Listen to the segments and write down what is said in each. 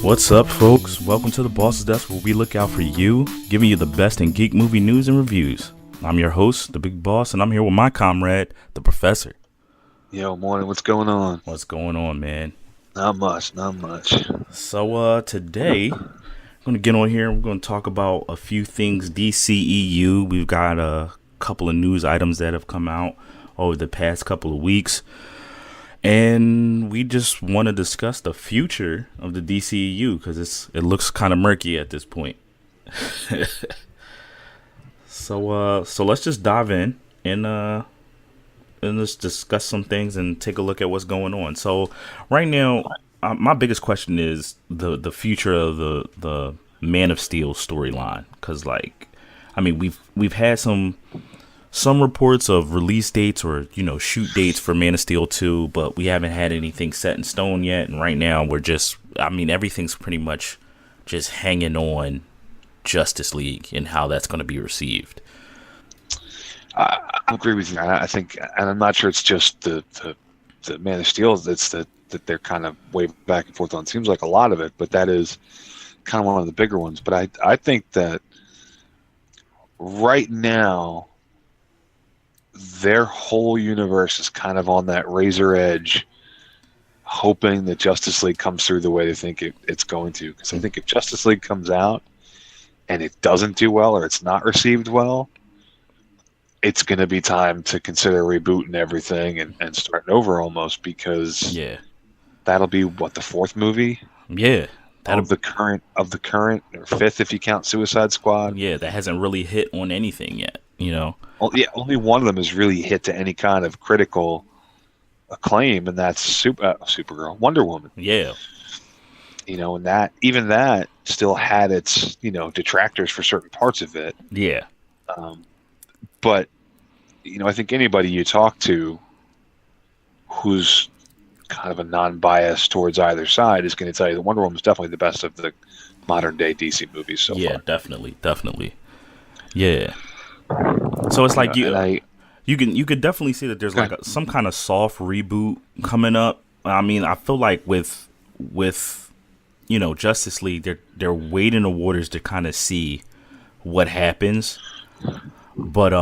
What's up, folks? Welcome to the Boss's Desk, where we look out for you, giving you the best in geek movie news and reviews. I'm your host, the Big Boss, and I'm here with my comrade, the Professor. Yo, morning. What's going on? What's going on, man? Not much. So, today, I'm going to get on here. We're going to talk about a few things DCEU. We've got a couple of news items that have come out over the past couple of weeks. And we just want to discuss the future of the DCEU because it looks kind of murky at this point. So let's just dive in and let's discuss some things and take a look at what's going on. So right now, my biggest question is the future of the Man of Steel storyline, because we've had some reports of release dates or, shoot dates for Man of Steel 2, but we haven't had anything set in stone yet. And right now everything's pretty much just hanging on Justice League and how that's going to be received. I agree with you. I think, and I'm not sure it's just the Man of Steel. It's that they're kind of way back and forth on. It seems like a lot of it, but that is kind of one of the bigger ones. But I think that right now, their whole universe is kind of on that razor edge, hoping that Justice League comes through the way they think it's going to. Because I think if Justice League comes out and it doesn't do well or it's not received well, it's going to be time to consider rebooting everything and starting over almost, because that'll be the fourth movie? Yeah. Of the current, or fifth if you count Suicide Squad. Yeah, that hasn't really hit on anything yet, Well, yeah, only one of them has really hit to any kind of critical acclaim, and that's Supergirl, Wonder Woman. Yeah. And that still had its, detractors for certain parts of it. Yeah. But, I think anybody you talk to who's kind of a non-bias towards either side is going to tell you that Wonder Woman is definitely the best of the modern day DC movies so far. Yeah, definitely. Yeah. So it's like you could definitely see that there's some kind of soft reboot coming up. I mean, I feel like with Justice League, they're wading the waters to kind of see what happens. But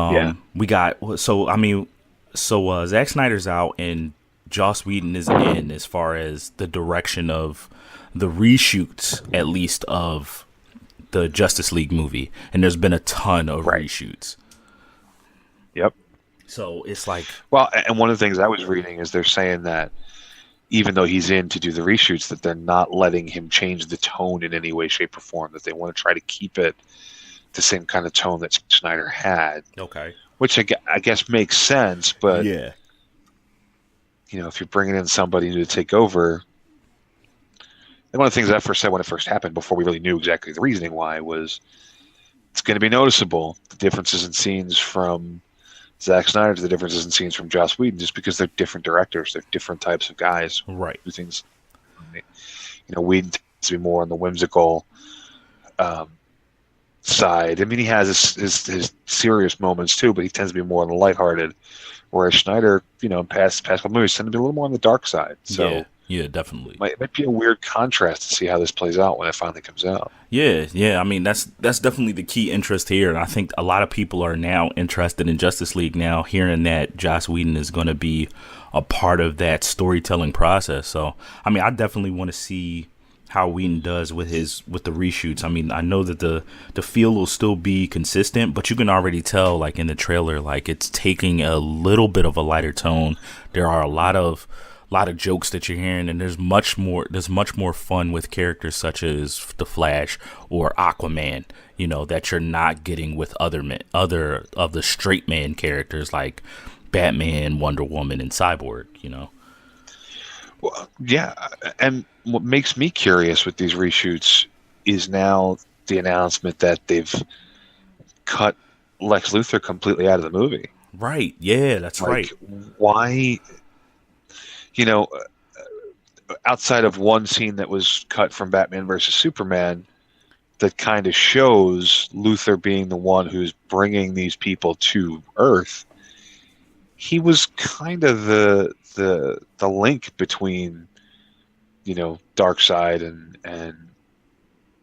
Zack Snyder's out and Joss Whedon is in as far as the direction of the reshoots, at least, of the Justice League movie. And there's been a ton of reshoots. Yep. So it's like... Well, and one of the things I was reading is they're saying that even though he's in to do the reshoots, that they're not letting him change the tone in any way, shape, or form, that they want to try to keep it the same kind of tone that Snyder had. Okay. Which I guess makes sense, but... Yeah. If you're bringing in somebody to take over, and one of the things I first said when it first happened, before we really knew exactly the reasoning why, was it's going to be noticeable, the differences in scenes from Zack Snyder to the differences in scenes from Joss Whedon, just because they're different directors, they're different types of guys. Right. Do things. Whedon tends to be more on the whimsical side. I mean, he has his serious moments too, but he tends to be more on the lighthearted. Whereas Schneider, past couple movies tend to be a little more on the dark side. So yeah, definitely. It might be a weird contrast to see how this plays out when it finally comes out. Yeah. I mean, that's definitely the key interest here, and I think a lot of people are now interested in Justice League now, hearing that Joss Whedon is going to be a part of that storytelling process. So, I mean, I definitely want to see how Whedon does with the reshoots. I mean, I know that the feel will still be consistent, but you can already tell, like in the trailer, like it's taking a little bit of a lighter tone. There are a lot of jokes that you're hearing, and there's much more fun with characters such as the Flash or Aquaman, that you're not getting with other of the straight man characters like Batman, Wonder Woman, and Cyborg. Well, yeah, and what makes me curious with these reshoots is now the announcement that they've cut Lex Luthor completely out of the movie. Right. Yeah, that's right. Why? Outside of one scene that was cut from Batman versus Superman, that kind of shows Luthor being the one who's bringing these people to Earth. He was kind of the link between, Darkseid and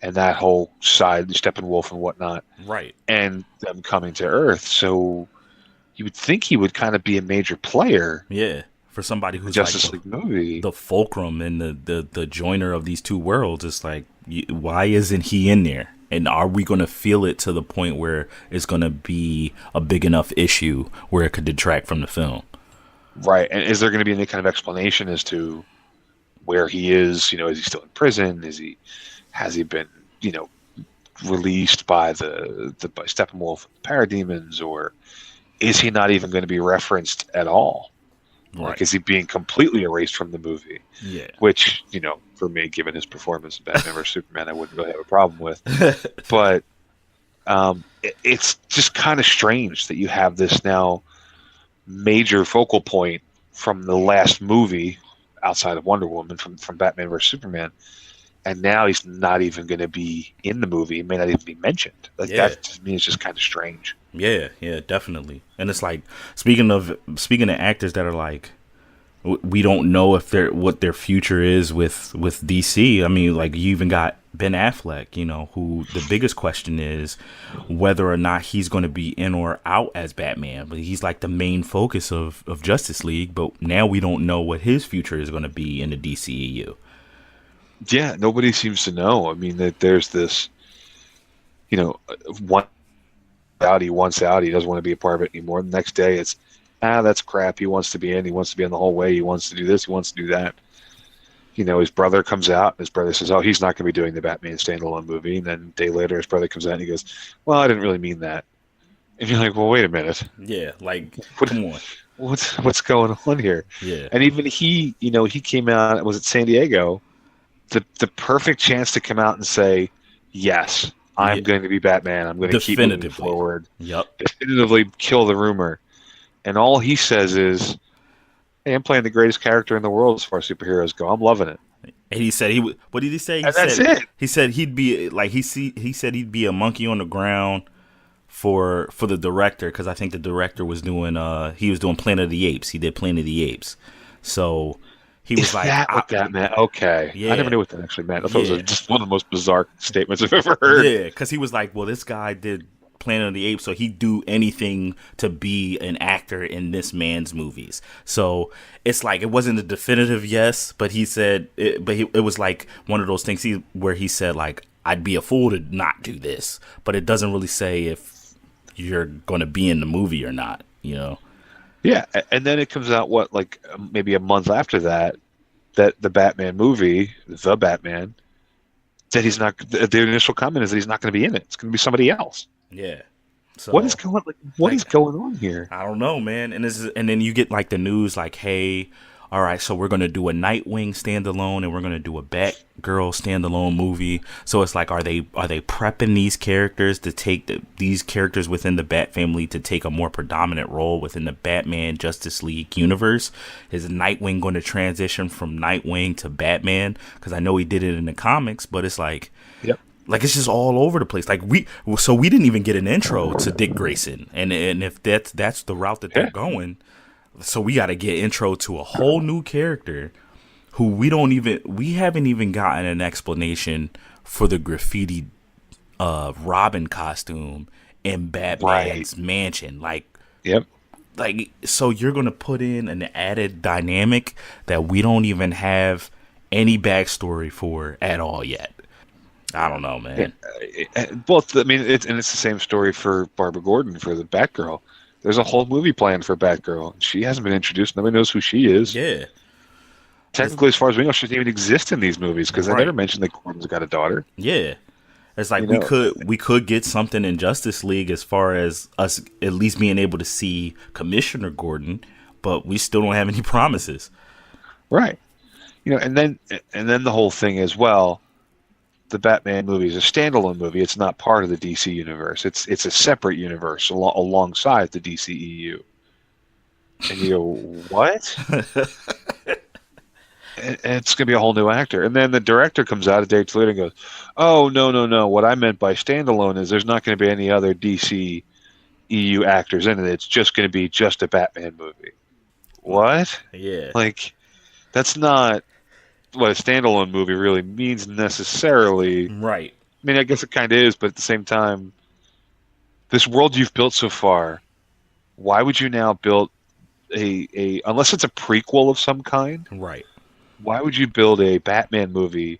and that whole side, Steppenwolf and whatnot, Right. and them coming to Earth. So you would think he would kind of be a major player Yeah. For somebody in the who's like Justice League movie. the fulcrum and the joiner of these two worlds, it's like, why isn't he in there? And are we going to feel it to the point where it's going to be a big enough issue where it could detract from the film? Right. And is there going to be any kind of explanation as to where he is? Is he still in prison? Has he been, released by by Steppenwolf and the Parademons, or is he not even going to be referenced at all? Right. Like, is he being completely erased from the movie? Yeah. Which, for me, given his performance in Batman vs Superman, I wouldn't really have a problem with. But it's just kind of strange that you have this now major focal point from the last movie outside of Wonder Woman, from Batman vs Superman, and now he's not even going to be in the movie. He may not even be mentioned. That to me is just kind of strange. Yeah, definitely. And it's like, speaking of actors that are like, we don't know what their future is with DC. I mean, like, you even got Ben Affleck, who the biggest question is whether or not he's going to be in or out as Batman. But he's like the main focus of Justice League. But now we don't know what his future is going to be in the DCEU. Yeah, nobody seems to know. I mean, that there's this, one out, he wants out, he doesn't want to be a part of it anymore. The next day it's, that's crap, he wants to be in the whole way, he wants to do this, he wants to do that. His brother comes out, his brother says, oh, he's not going to be doing the Batman standalone movie, and then a day later his brother comes out and he goes, well, I didn't really mean that. And you're like, well, wait a minute. Yeah, like, come on. What's going on here? Yeah. And even he came out, was it San Diego, the perfect chance to come out and say, yes, I'm going to be Batman. I'm going to keep moving forward. Yep. Definitively kill the rumor. And all he says is, hey, I'm playing the greatest character in the world as far as superheroes go. I'm loving it. And he said what did he say? That's it. He said he'd be like, he said he'd be a monkey on the ground for the director, because I think the director was doing Planet of the Apes. He did Planet of the Apes. So he was like, that what that meant? Okay. Yeah. I never knew what that actually meant. I thought it was just one of the most bizarre statements I've ever heard. Yeah, because he was like, well, this guy did Planet of the Apes, so he'd do anything to be an actor in this man's movies. So it's like, it wasn't a definitive yes, but he said, it was like one of those things where he said, like, I'd be a fool to not do this, but it doesn't really say if you're going to be in the movie or not, Yeah, and then it comes out, maybe a month after that the Batman movie, The Batman, that he's not. The initial comment is that he's not going to be in it. It's going to be somebody else. Yeah. So what is going on here? I don't know, man. And then you get like the news, like, hey, all right, so we're going to do a Nightwing standalone and we're going to do a Batgirl standalone movie. So it's like, are they prepping these characters to take these characters within the Bat family to take a more predominant role within the Batman Justice League universe? Is Nightwing going to transition from Nightwing to Batman? Because I know he did it in the comics, but it's like, yep. Like, it's just all over the place. Like, we didn't even get an intro to Dick Grayson, and if that's the route that they're going. So we got to get intro to a whole new character who we haven't even gotten an explanation for the graffiti Robin costume in Batman's mansion. Like, yep. Like, so you're going to put in an added dynamic that we don't even have any backstory for at all yet. I don't know, man. Well, I mean, it's the same story for Barbara Gordon for the Batgirl. There's a whole movie planned for Batgirl. She hasn't been introduced. Nobody knows who she is. Yeah. Technically, as far as we know, she doesn't even exist in these movies because they never mentioned that Gordon's got a daughter. Yeah. It's like we could get something in Justice League as far as us at least being able to see Commissioner Gordon, but we still don't have any promises. Right. And then the whole thing as well, the Batman movie is a standalone movie. It's not part of the DC universe. It's a separate universe alongside the DCEU. And you go, what? And it's going to be a whole new actor. And then the director comes out a day later and goes, oh, no. What I meant by standalone is there's not going to be any other DCEU actors in it. It's just going to be just a Batman movie. What? Yeah. Like, that's not what a standalone movie really means necessarily. Right. mean, I guess it kind of is, but at the same time, this world you've built so far, why would you now build a unless it's a prequel of some kind? Right. Why would you build a Batman movie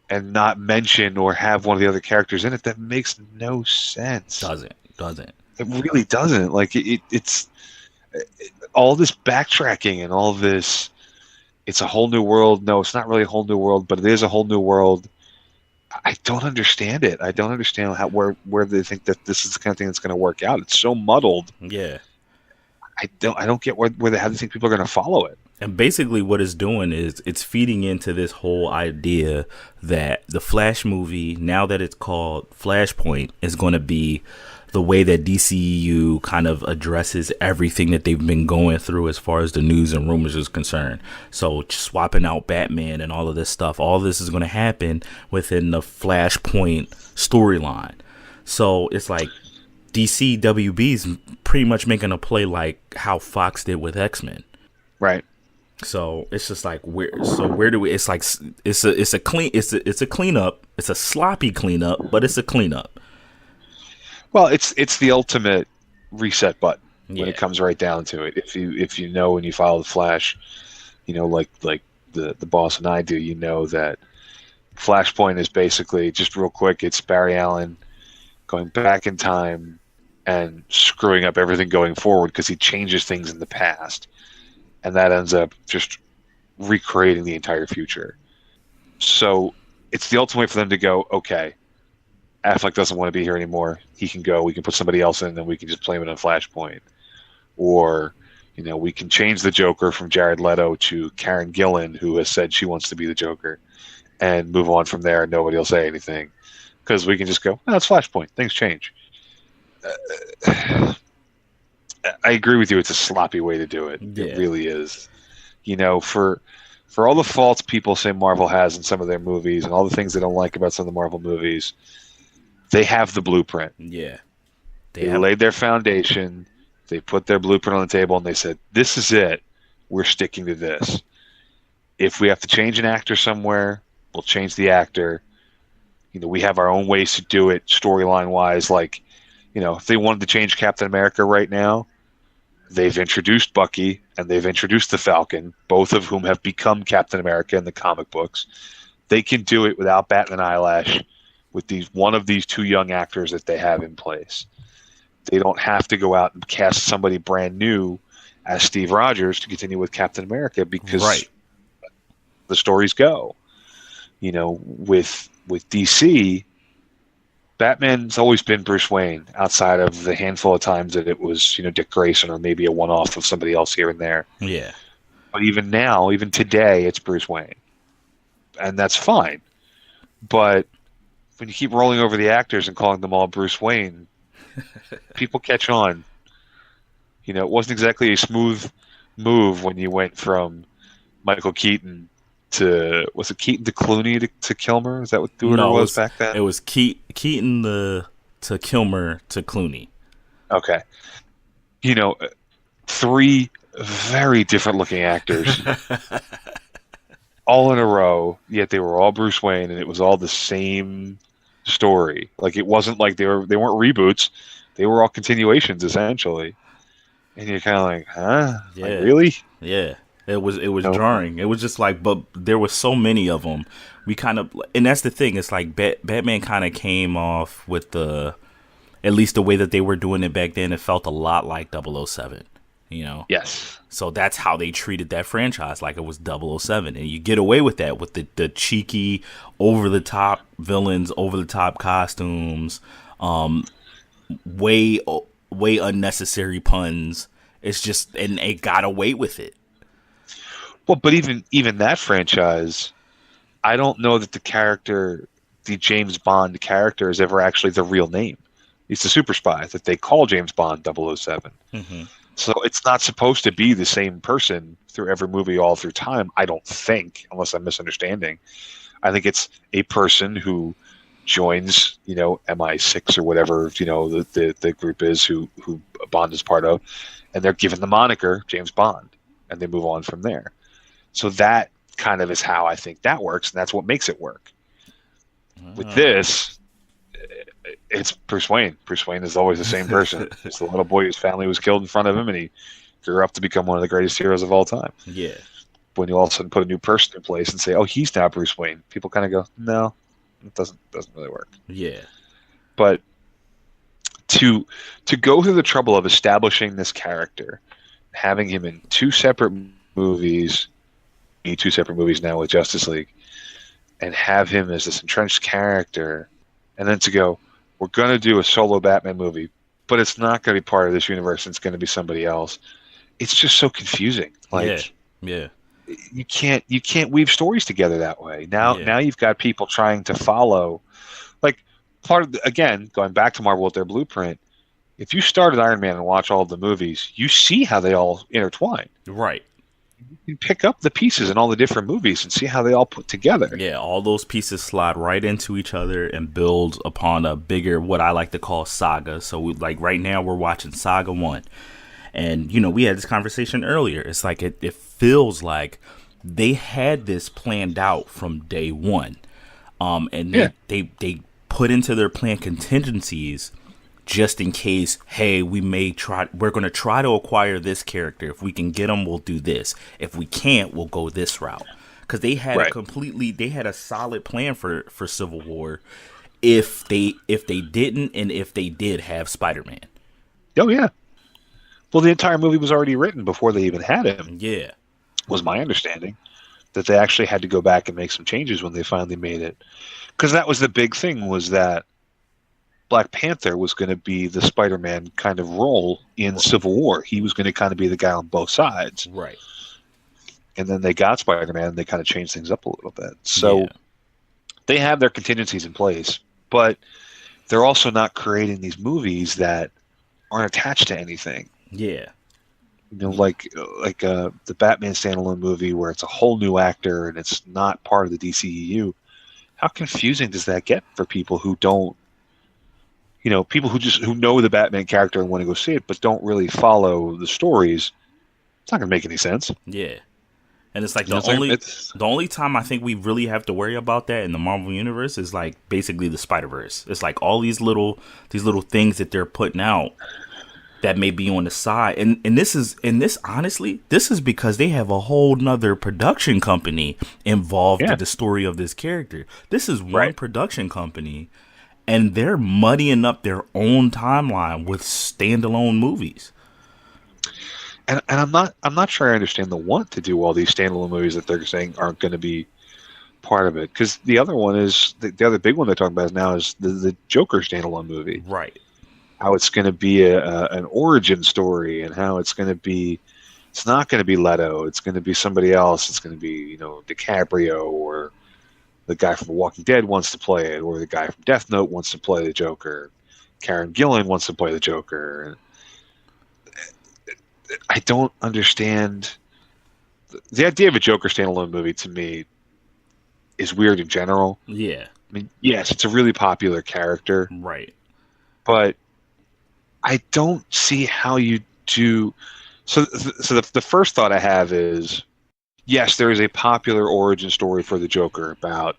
and not mention or have one of the other characters in it? That makes no sense. Doesn't. It really doesn't. Like it's all this backtracking and all this. It's a whole new world. No, it's not really a whole new world, but it is a whole new world. I don't understand it. I don't understand where they think that this is the kind of thing that's going to work out. It's so muddled. Yeah. I don't get how they think people are going to follow it. And basically what it's doing is it's feeding into this whole idea that the Flash movie, now that it's called Flashpoint, is going to be the way that DCEU kind of addresses everything that they've been going through as far as the news and rumors is concerned. So swapping out Batman and all of this stuff, all this is going to happen within the Flashpoint storyline. So it's like DCWB's pretty much making a play like how Fox did with X-Men. Right. So it's just like where do we? It's like it's a cleanup. It's a sloppy cleanup, but it's a cleanup. Well, it's the ultimate reset button when Yeah. it comes right down to it. If you know when you follow the Flash, like the boss and I do, you know that Flashpoint is basically just real quick. It's Barry Allen going back in time and screwing up everything going forward because he changes things in the past, and that ends up just recreating the entire future. So it's the ultimate way for them to go, okay, Affleck doesn't want to be here anymore. He can go. We can put somebody else in, and then we can just blame it on Flashpoint. Or, we can change the Joker from Jared Leto to Karen Gillan, who has said she wants to be the Joker, and move on from there, and nobody will say anything. Because we can just go, it's Flashpoint. Things change. I agree with you. It's a sloppy way to do it. Yeah. It really is. For all the faults people say Marvel has in some of their movies and all the things they don't like about some of the Marvel movies, they have the blueprint. Yeah. They laid their foundation. They put their blueprint on the table, and they said, this is it. We're sticking to this. If we have to change an actor somewhere, we'll change the actor. We have our own ways to do it storyline-wise. Like, if they wanted to change Captain America right now, they've introduced Bucky and they've introduced the Falcon, both of whom have become Captain America in the comic books. They can do it without batting an eyelash with one of these two young actors that they have in place. They don't have to go out and cast somebody brand new as Steve Rogers to continue with Captain America because the stories go. With DC, Batman's always been Bruce Wayne outside of the handful of times that it was, Dick Grayson or maybe a one-off of somebody else here and there. Yeah. But even now, even today, it's Bruce Wayne. And that's fine. But when you keep rolling over the actors and calling them all Bruce Wayne, people catch on. It wasn't exactly a smooth move when you went from Michael Keaton to Clooney to Kilmer? Is that what it was back then? It was Keaton to Kilmer to Clooney. Okay. Three very different looking actors all in a row, yet they were all Bruce Wayne and it was all the same story. Like it wasn't like they weren't reboots. They were all continuations essentially. And you're kind of like, huh? Yeah. Like, really? Yeah. It was jarring. It was just like, but there were so many of them. We kind of, and that's the thing. It's like Batman kind of came off with at least the way that they were doing it back then. It felt a lot like 007, Yes. So that's how they treated that franchise, like it was 007. And you get away with that with the cheeky, over the top villains, over the top costumes, way unnecessary puns. It's just, and it got away with it. Well, but even that franchise, I don't know that the James Bond character is ever actually the real name. He's the super spy that they call James Bond 007. Mm-hmm. So it's not supposed to be the same person through every movie all through time, I don't think, unless I'm misunderstanding. I think it's a person who joins, MI6 or whatever, the group is who Bond is part of, and they're given the moniker James Bond, and they move on from there. So that kind of is how I think that works, and that's what makes it work. With this, It's Bruce Wayne. Bruce Wayne is always the same person. It's the little boy whose family was killed in front of him, and he grew up to become one of the greatest heroes of all time. Yeah. When you all of a sudden put a new person in place and say, "Oh, he's now Bruce Wayne," people kind of go, "No, it doesn't really work." Yeah. But to go through the trouble of establishing this character, having him in two separate movies now with Justice League, and have him as this entrenched character, and then to go, we're going to do a solo Batman movie, but it's not going to be part of this universe. It's going to be somebody else. It's just so confusing. Like, yeah. You can't weave stories together that way. Now you've got people trying to follow, like, part of again, going back to Marvel with their blueprint. If you started Iron Man and watch all of the movies, you see how they all intertwine. Right. You pick up the pieces in all the different movies and see how they all put together. Yeah, all those pieces slide right into each other and build upon a bigger, what I like to call saga. So like right now we're watching Saga 1. And, we had this conversation earlier. It's like it feels like they had this planned out from day one. And they put into their plan contingencies just in case, hey, we're going to try to acquire this character. If we can get him, we'll do this. If we can't, we'll go this route. Because they had they had a solid plan for Civil War if they didn't, and if they did have Spider-Man. Oh, yeah. Well, the entire movie was already written before they even had him. Yeah. Was my understanding. That they actually had to go back and make some changes when they finally made it. Because that was the big thing, was that Black Panther was going to be the Spider-Man kind of role in Civil War. He was going to kind of be the guy on both sides. Right. And then they got Spider-Man, and they kind of changed things up a little bit. So they have their contingencies in place, but they're also not creating these movies that aren't attached to anything. Yeah. Like the Batman standalone movie where it's a whole new actor and it's not part of the DCEU. How confusing does that get for people who don't, people who know the Batman character and want to go see it, but don't really follow the stories? It's not going to make any sense. Yeah. And it's like the only time I think we really have to worry about that in the Marvel universe is like basically the Spider-Verse. It's like all these little things that they're putting out that may be on the side. And this is because they have a whole nother production company involved in the story of this character. This is one production company, and they're muddying up their own timeline with standalone movies. And I'm not sure I understand the want to do all these standalone movies that they're saying aren't going to be part of it. Because the other one is the other big one they're talking about now is the Joker standalone movie. Right. How it's going to be an origin story, and how it's going to be. It's not going to be Leto. It's going to be somebody else. It's going to be DiCaprio, or the guy from The Walking Dead wants to play it, or the guy from Death Note wants to play the Joker. Karen Gillan wants to play the Joker. I don't understand the idea of a Joker standalone movie. To me, is weird in general. Yeah, I mean, yes, it's a really popular character, right? But I don't see how you do. So the first thought I have is, yes, there is a popular origin story for the Joker about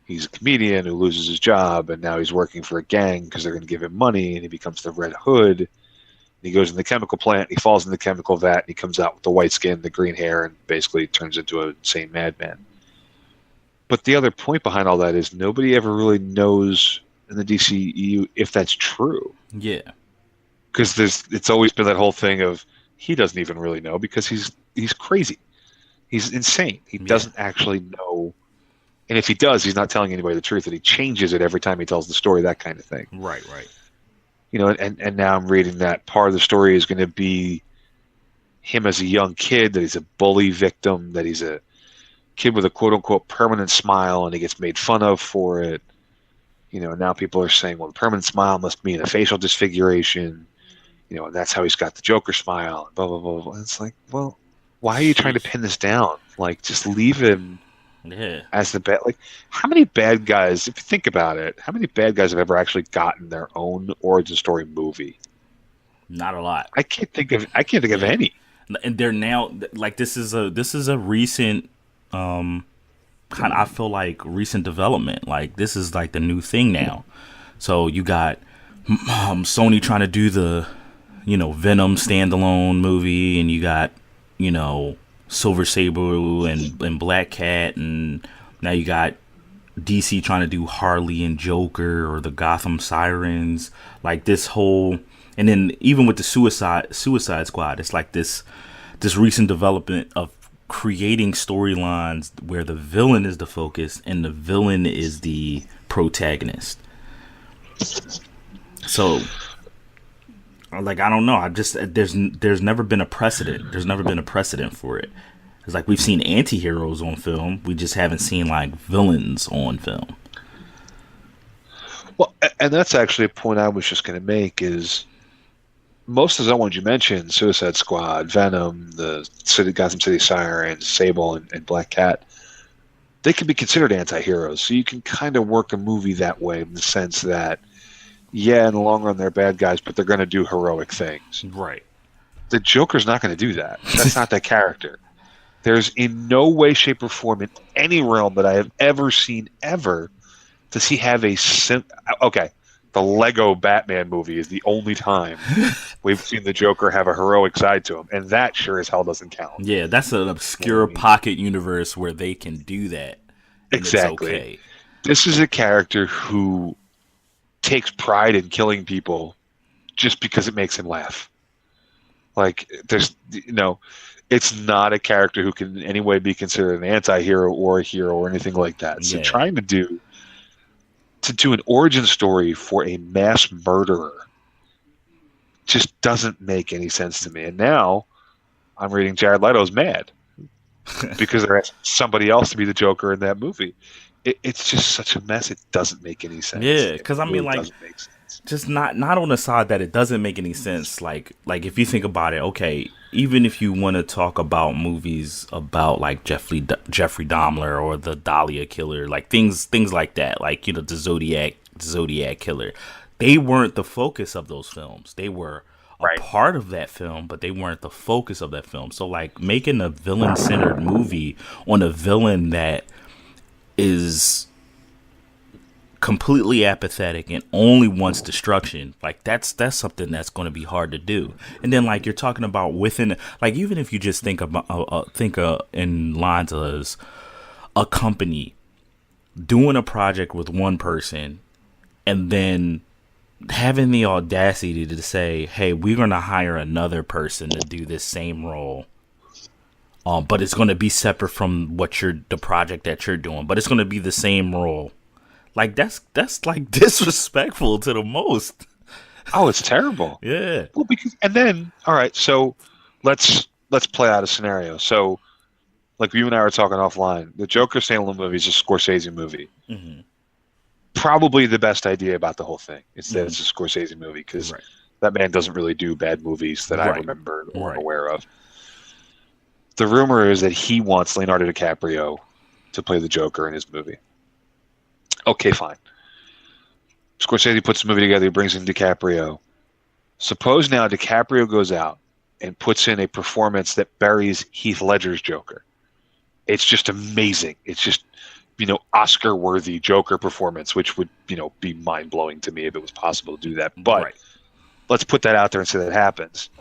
he's a comedian who loses his job and now he's working for a gang because they're going to give him money, and he becomes the Red Hood. And he goes in the chemical plant, he falls in the chemical vat, and he comes out with the white skin, the green hair, and basically turns into a insane madman. But the other point behind all that is nobody ever really knows in the DCEU if that's true. Yeah. Because it's always been that whole thing of he doesn't even really know because he's crazy. He's insane. He doesn't actually know. And if he does, he's not telling anybody the truth, and he changes it every time he tells the story, that kind of thing. Right. And now I'm reading that part of the story is going to be him as a young kid, that he's a bully victim, that he's a kid with a quote-unquote permanent smile, and he gets made fun of for it. And now people are saying, well, the permanent smile must mean a facial disfiguration. And that's how he's got the Joker smile, blah, blah, blah, blah. And it's like, well, why are you trying to pin this down? Like, just leave him as the bad. Like, how many bad guys, if you think about it, how many bad guys have ever actually gotten their own origin story movie? Not a lot. I can't think of any. And they're now like this is a recent kind of, I feel like, recent development. Like, this is like the new thing now. So you got Sony trying to do the, Venom standalone movie, and you got, Silver Sable and Black Cat, and now you got DC trying to do Harley and Joker or the Gotham Sirens, like this whole, and then even with the Suicide Squad, it's like this recent development of creating storylines where the villain is the focus and the villain is the protagonist. So, like, I don't know. There's never been a precedent. There's never been a precedent for it. It's like we've seen anti-heroes on film. We just haven't seen like villains on film. Well, and that's actually a point I was just going to make is most of the ones you mentioned, Suicide Squad, Venom, the Gotham City Sirens, Sable, and Black Cat, they can be considered anti-heroes. So you can kind of work a movie that way in the sense that, yeah, in the long run they're bad guys, but they're going to do heroic things. Right. The Joker's not going to do that. That's not that character. There's in no way, shape, or form in any realm that I have ever seen ever does he have okay, the Lego Batman movie is the only time we've seen the Joker have a heroic side to him, and that sure as hell doesn't count. Yeah, that's an obscure pocket universe where they can do that. Exactly. It's okay. This is a character who takes pride in killing people just because it makes him laugh. Like, there's, it's not a character who can in any way be considered an anti-hero or a hero or anything like that. So trying to do an origin story for a mass murderer just doesn't make any sense to me. And now I'm reading Jared Leto's mad because they're asking somebody else to be the Joker in that movie. It's just such a mess. It doesn't make any sense. Yeah, because I mean, like, just not on the side that it doesn't make any sense. Like if you think about it, okay, even if you want to talk about movies about like Jeffrey Dahmer or the Dahlia Killer, like things like that, like the Zodiac Killer, they weren't the focus of those films. They were a part of that film, but they weren't the focus of that film. So like making a villain-centered movie on a villain that is completely apathetic and only wants destruction, like that's something that's going to be hard to do. And then like you're talking about within, like, even if you just think about in lines as a company doing a project with one person and then having the audacity to say, hey, we're going to hire another person to do this same role, but it's going to be separate from the project that you're doing, but it's going to be the same role. Like that's like disrespectful to the most. Oh, it's terrible. Yeah. Well, and then all right, so let's play out a scenario. So, like you and I were talking offline, the Joker standalone movie is a Scorsese movie. Mm-hmm. Probably the best idea about the whole thing is that it's a Scorsese movie because that man doesn't really do bad movies that I remember or am aware of. The rumor is that he wants Leonardo DiCaprio to play the Joker in his movie. Okay, fine. Scorsese puts the movie together, he brings in DiCaprio. Suppose now DiCaprio goes out and puts in a performance that buries Heath Ledger's Joker. It's just amazing. It's just, Oscar-worthy Joker performance, which would, be mind-blowing to me if it was possible to do that. But let's put that out there and say that happens.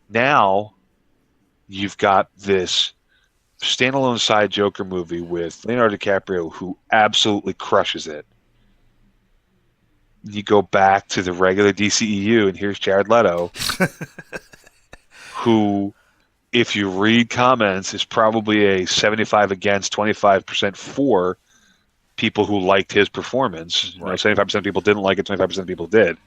Now you've got this standalone side Joker movie with Leonardo DiCaprio who absolutely crushes it. You go back to the regular DCEU and here's Jared Leto who, if you read comments, is probably a 75 against, 25% for people who liked his performance. 75% of people didn't like it, 25% of people did.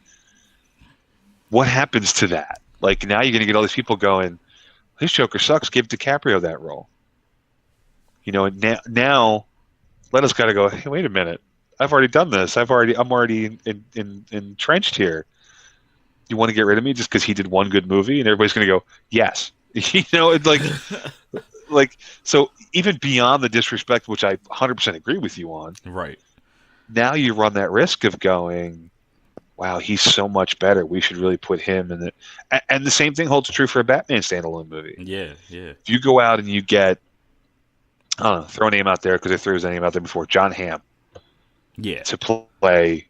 What happens to that? Like, now you're going to get all these people going, this Joker sucks, give DiCaprio that role. And now Leto's got to go, hey, wait a minute. I've already done this. I'm already entrenched here. You want to get rid of me just because he did one good movie? And everybody's going to go, yes. It's like, so even beyond the disrespect, which I 100% agree with you on. Right. Now you run that risk of going, wow, he's so much better. We should really put him in the. And the same thing holds true for a Batman standalone movie. Yeah, yeah. If you go out and you get, I don't know, throw a name out there because I threw his name out there before, John Hamm. Yeah. To play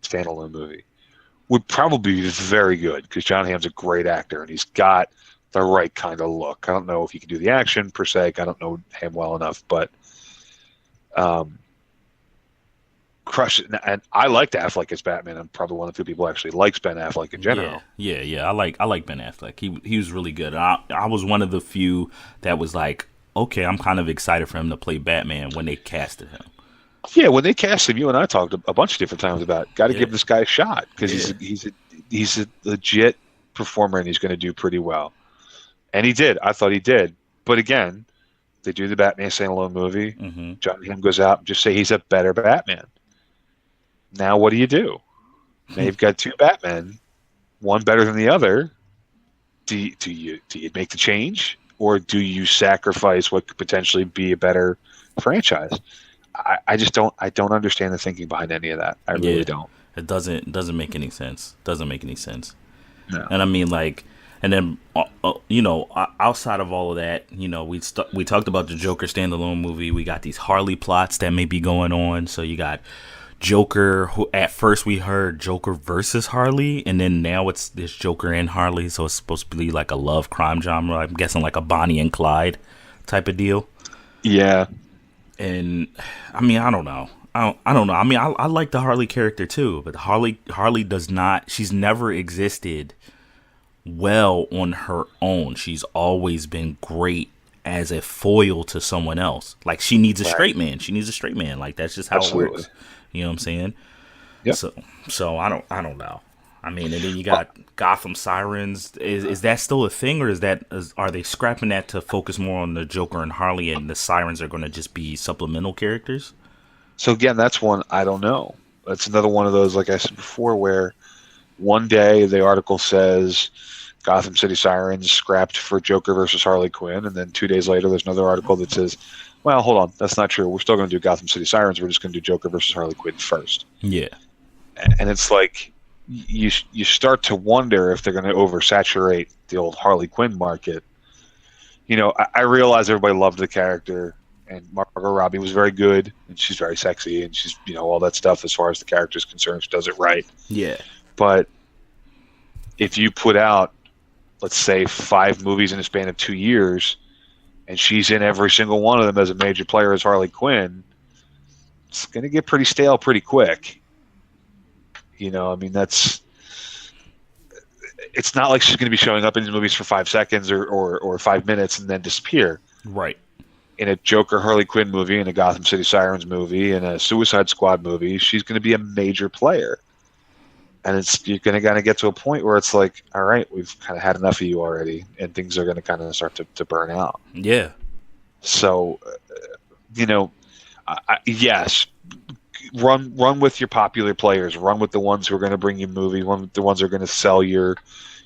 standalone movie would probably be very good because John Hamm's a great actor and he's got the right kind of look. I don't know if he can do the action per se. I don't know him well enough, but crush it. And I liked Affleck as Batman. I'm probably one of the few people who actually likes Ben Affleck in general. Yeah. I like Ben Affleck. He was really good. I was one of the few that was like, okay, I'm kind of excited for him to play Batman when they casted him. Yeah, when they cast him, you and I talked a bunch of different times about got to give this guy a shot because he's a legit performer and he's going to do pretty well. And he did. I thought he did. But again, they do the Batman standalone movie. Mm-hmm. John Hamm goes out and just say he's a better Batman. Now what do you do? Now you've got two Batmen, one better than the other. Do you make the change, or do you sacrifice what could potentially be a better franchise? I just don't. I don't understand the thinking behind any of that. I really don't. It doesn't make any sense. Doesn't make any sense. No. And I mean, like, and then outside of all of that, we talked about the Joker standalone movie. We got these Harley plots that may be going on. So you got Joker, who at first we heard Joker versus Harley, and then now it's this Joker and Harley. So it's supposed to be like a love crime genre. I'm guessing like a Bonnie and Clyde type of deal. Yeah. And I mean, I don't know. I don't know. I mean, I like the Harley character too, but Harley does not. She's never existed well on her own. She's always been great as a foil to someone else. Like she needs a straight man. She needs a straight man. Like that's just how it works. You know what I'm saying? Yeah. So I don't know. I mean, and then you got Gotham Sirens. Is that still a thing, or are they scrapping that to focus more on the Joker and Harley, and the Sirens are going to just be supplemental characters? So again, that's one I don't know. That's another one of those, like I said before, where one day the article says Gotham City Sirens scrapped for Joker versus Harley Quinn, and then 2 days later there's another article that says, well, hold on, that's not true. We're still going to do Gotham City Sirens. We're just going to do Joker versus Harley Quinn first. Yeah. And it's like you start to wonder if they're going to oversaturate the old Harley Quinn market. I realize everybody loved the character. And Margot Robbie was very good, and she's very sexy, and she's, all that stuff as far as the character is concerned. She does it right. Yeah. But if you put out, let's say, 5 movies in a span of 2 years, and she's in every single one of them as a major player as Harley Quinn, it's going to get pretty stale pretty quick. I mean, it's not like she's going to be showing up in these movies for 5 seconds or 5 minutes and then disappear. Right. In a Joker Harley Quinn movie, in a Gotham City Sirens movie, in a Suicide Squad movie, she's going to be a major player. And you're going to kind of get to a point where it's like, all right, we've kind of had enough of you already, and things are going to kind of start to burn out. Yeah. So, yes, run with your popular players, run with the ones who are going to bring you movies, run with the ones who are going to sell your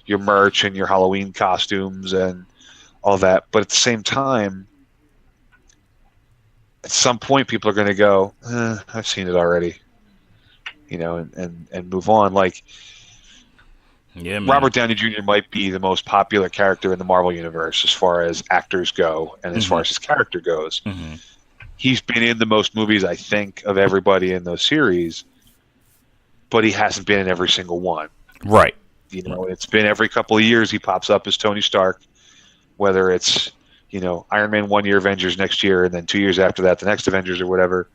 merch and your Halloween costumes and all that. But at the same time, at some point, people are going to go, I've seen it already, and move on. Like, yeah, man. Robert Downey Jr. might be the most popular character in the Marvel Universe as far as actors go and as far as his character goes. Mm-hmm. He's been in the most movies, I think, of everybody in those series, but he hasn't been in every single one. Right. It's been every couple of years he pops up as Tony Stark, whether it's Iron Man 1 year, Avengers next year, and then 2 years after that, the next Avengers or whatever.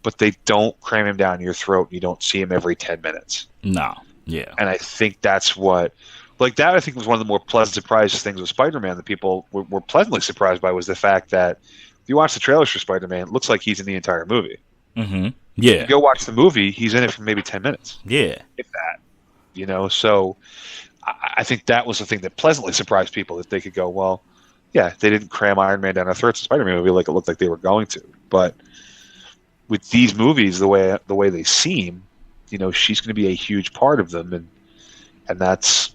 But they don't cram him down your throat. You don't see him every 10 minutes. No. Yeah. And I think that's what, like that, I think was one of the more pleasant surprises things with Spider-Man that people were pleasantly surprised by was the fact that if you watch the trailers for Spider-Man, it looks like he's in the entire movie. Mm-hmm. Yeah. If you go watch the movie, he's in it for maybe 10 minutes. Yeah. If that. So I think that was the thing that pleasantly surprised people, that they could go, well, yeah, they didn't cram Iron Man down our throats in Spider-Man movie like it looked like they were going to. But with these movies, the way they seem, she's going to be a huge part of them, and that's,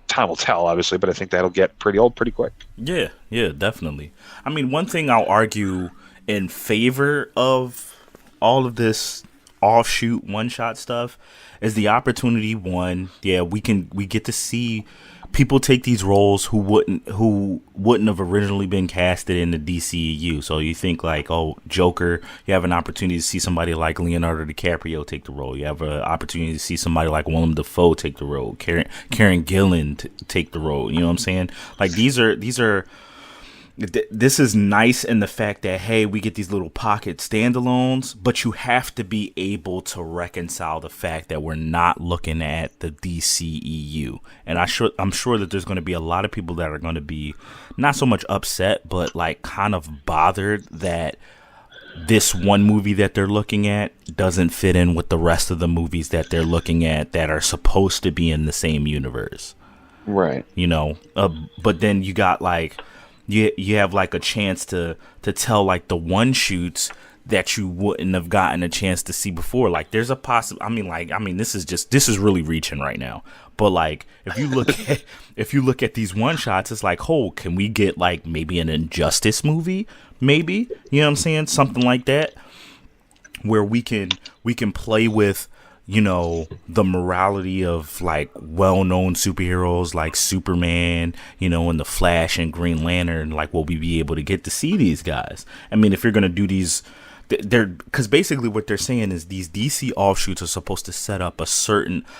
time will tell, obviously, but I think that'll get pretty old pretty quick. Yeah, definitely. I mean, one thing I'll argue in favor of all of this offshoot one-shot stuff is the opportunity. One, yeah, we get to see people take these roles who wouldn't have originally been casted in the DCEU. So you think like, oh, Joker, you have an opportunity to see somebody like Leonardo DiCaprio take the role. You have an opportunity to see somebody like Willem Dafoe take the role. Karen Gillan take the role. You know what I'm saying? Like these are. This is nice in the fact that, hey, we get these little pocket standalones, but you have to be able to reconcile the fact that we're not looking at the DCEU. And I'm sure that there's going to be a lot of people that are going to be not so much upset, but like kind of bothered that this one movie that they're looking at doesn't fit in with the rest of the movies that they're looking at that are supposed to be in the same universe. Right. You know, but then you got like... You have like a chance to tell like the one shoots that you wouldn't have gotten a chance to see before. Like there's a this is really reaching right now. But like if you look at these one shots, it's like, oh, can we get like maybe an Injustice movie? Maybe, you know what I'm saying? Something like that, where we can play with, you know, the morality of like well-known superheroes like Superman, you know, and the Flash and Green Lantern. Like, will we be able to get to see these guys? I mean, if you're gonna do these, because basically what they're saying is these DC offshoots are supposed to set up a subset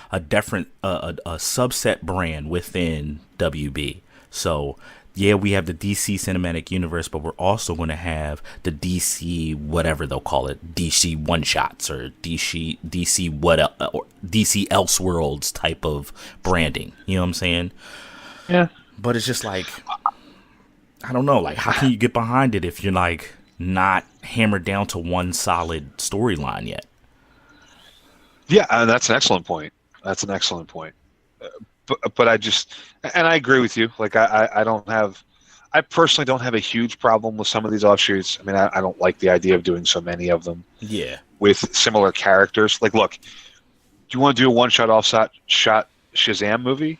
brand within WB. So yeah, we have the DC Cinematic Universe, but we're also going to have the DC, whatever they'll call it, DC One Shots or DC or DC Elseworlds type of branding. You know what I'm saying? Yeah. But it's just like, I don't know. Like, how can you get behind it if you're like not hammered down to one solid storyline yet? Yeah, that's an excellent point. But I just, and I agree with you. Like I personally don't have a huge problem with some of these offshoots. I mean, I don't like the idea of doing so many of them. Yeah. With similar characters. Like, look, do you want to do a one-shot offshot Shazam movie?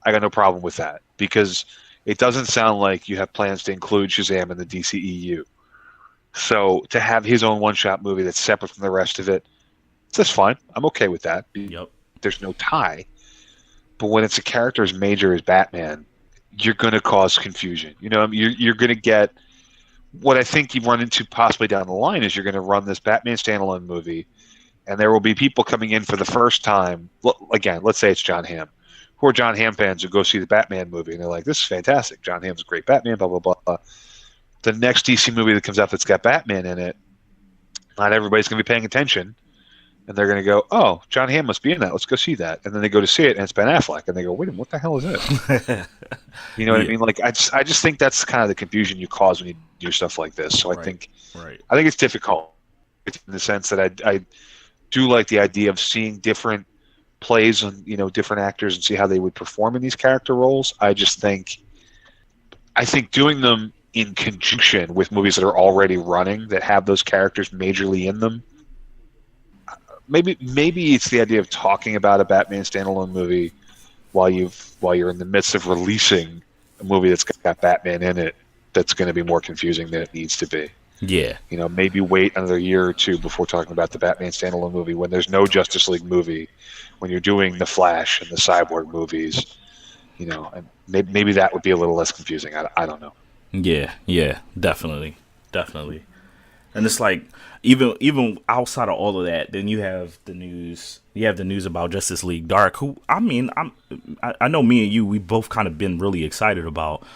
I got no problem with that, because it doesn't sound like you have plans to include Shazam in the DCEU. So to have his own one-shot movie that's separate from the rest of it, that's fine. I'm okay with that. Yep. There's no tie. But when it's a character as major as Batman, you're going to cause confusion. You know, you're going to get what I think you've run into possibly down the line is you're going to run this Batman standalone movie, and there will be people coming in for the first time. Again, let's say it's John Hamm, who are John Hamm fans who go see the Batman movie, and they're like, this is fantastic. John Hamm's a great Batman, blah, blah, blah. The next DC movie that comes out that's got Batman in it, not everybody's going to be paying attention. And they're going to go, oh, John Hamm must be in that. Let's go see that. And then they go to see it, and it's Ben Affleck. And they go, wait a minute, what the hell is it? You know what I mean? Like, I just think that's kind of the confusion you cause when you do stuff like this. So I think it's difficult in the sense that I do like the idea of seeing different plays on, you know, different actors and see how they would perform in these character roles. I think doing them in conjunction with movies that are already running that have those characters majorly in them. Maybe it's the idea of talking about a Batman standalone movie while you're in the midst of releasing a movie that's got Batman in it that's going to be more confusing than it needs to be. Yeah. You know, maybe wait another year or two before talking about the Batman standalone movie when there's no Justice League movie, when you're doing the Flash and the Cyborg movies, you know, and maybe that would be a little less confusing. I don't know. Yeah, definitely. And it's like, even outside of all of that, then you have the news. You have the news about Justice League Dark. Who, I mean, I know me and you, we both kind of been really excited about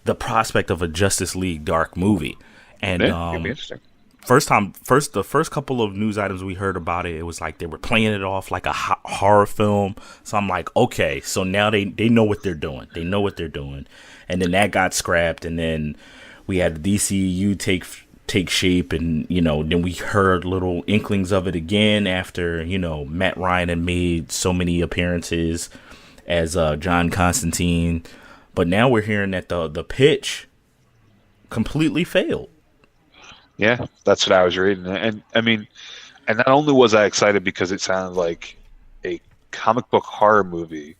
the prospect of a Justice League Dark movie. And it'd be interesting. The first couple of news items we heard about it, it was like they were playing it off like a horror film. So I'm like, okay, so now they know what they're doing. They know what they're doing. And then that got scrapped, and then we had the DCEU take shape, and, you know, then we heard little inklings of it again after, you know, Matt Ryan had made so many appearances as John Constantine. But now we're hearing that the pitch completely failed. Yeah, that's what I was reading. And I mean, and not only was I excited because it sounded like a comic book horror movie,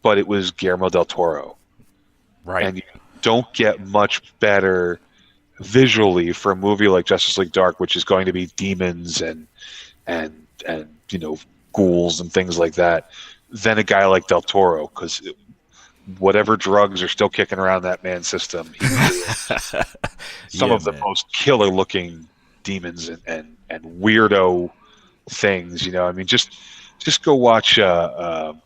but it was Guillermo del Toro. Right. And you don't get much better visually for a movie like Justice League Dark, which is going to be demons and you know, ghouls and things like that, than a guy like Del Toro, because whatever drugs are still kicking around that man's system, he creates some of the most killer looking demons and weirdo things. I mean, just go watch. Oh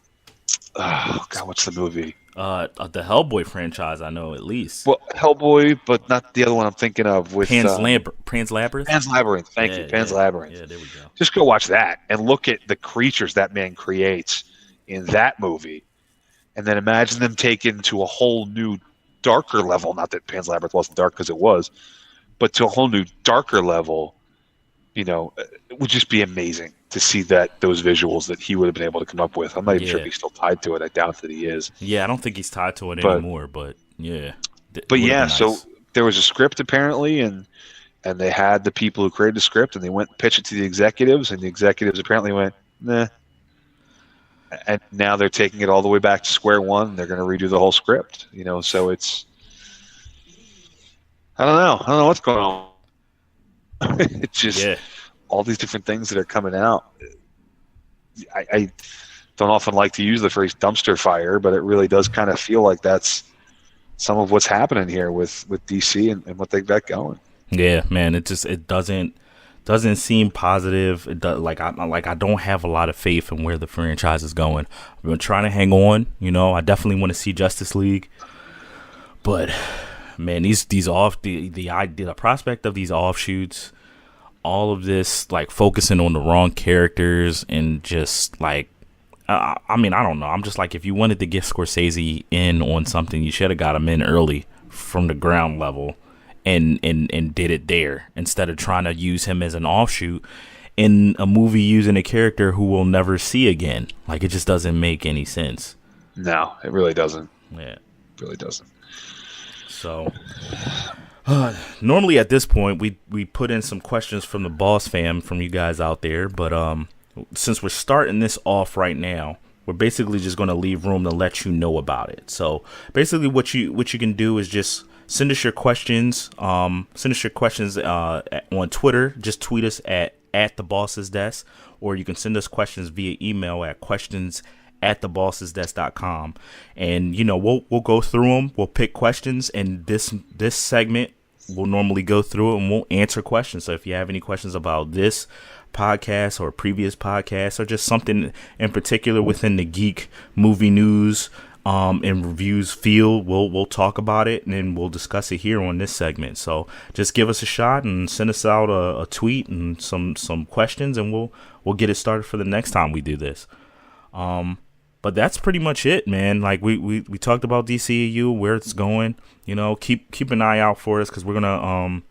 God, what's the movie? The Hellboy franchise, I know at least. Well, Hellboy, but not the other one I'm thinking of with Pan's Labyrinth. Pan's Labyrinth. Thank you, Pan's Labyrinth. Yeah, there we go. Just go watch that and look at the creatures that man creates in that movie, and then imagine them taken to a whole new, darker level. Not that Pan's Labyrinth wasn't dark, because it was, but to a whole new, darker level. It would just be amazing to see those visuals that he would have been able to come up with. I'm not even sure if he's still tied to it. I doubt that he is. Yeah, I don't think he's tied to it anymore. But yeah. But yeah, nice. So there was a script apparently, and they had the people who created the script, and they went and pitched it to the executives, and the executives apparently went, nah. And now they're taking it all the way back to square one. They're going to redo the whole script. So it's, I don't know what's going on. It's just all these different things that are coming out. I don't often like to use the phrase dumpster fire, but it really does kind of feel like that's some of what's happening here with DC and what they've got going. Yeah, man, it doesn't seem positive. It does, I don't have a lot of faith in where the franchise is going. I've been trying to hang on. I definitely want to see Justice League, but man, these off the prospect of these offshoots, all of this focusing on the wrong characters and just I mean, I don't know. I'm just if you wanted to get Scorsese in on something, you should have got him in early from the ground level and did it there instead of trying to use him as an offshoot in a movie using a character who we'll never see again. It just doesn't make any sense. No, it really doesn't. Yeah, it really doesn't. So normally at this point we put in some questions from the Boss Fam, from you guys out there, but since we're starting this off right now, we're basically just going to leave room to let you know about it. So basically what you can do is just send us your questions. On Twitter. Just tweet us at the Boss's Desk, or you can send us questions via email at questions@thebossesdesk.com, and we'll go through them. We'll pick questions, and this segment we'll normally go through it and we'll answer questions. So if you have any questions about this podcast or previous podcasts, or just something in particular within the geek movie news and reviews field, we'll talk about it, and then we'll discuss it here on this segment. So just give us a shot and send us out a tweet and some questions, and we'll get it started for the next time we do this. But that's pretty much it, man. We talked about DCEU, where it's going. Keep an eye out for us, because we're gonna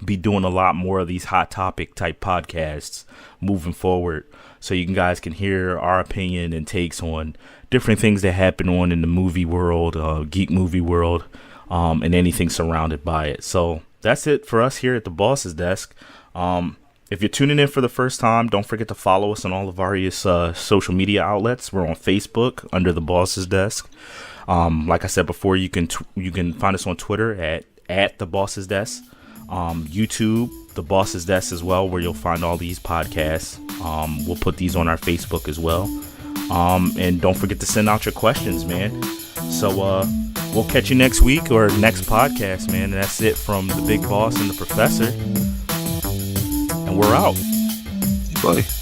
be doing a lot more of these hot topic type podcasts moving forward, so you guys can hear our opinion and takes on different things that happen in the movie world, geek movie world, and anything surrounded by it. So that's it for us here at the Boss's Desk. If you're tuning in for the first time, don't forget to follow us on all the various social media outlets. We're on Facebook under the Boss's Desk. Like I said before, you can find us on Twitter at the Boss's Desk. YouTube, the Boss's Desk as well, where you'll find all these podcasts. We'll put these on our Facebook as well. And don't forget to send out your questions, man. So we'll catch you next week or next podcast, man. And that's it from the Big Boss and the Professor. And we're out. Hey, buddy.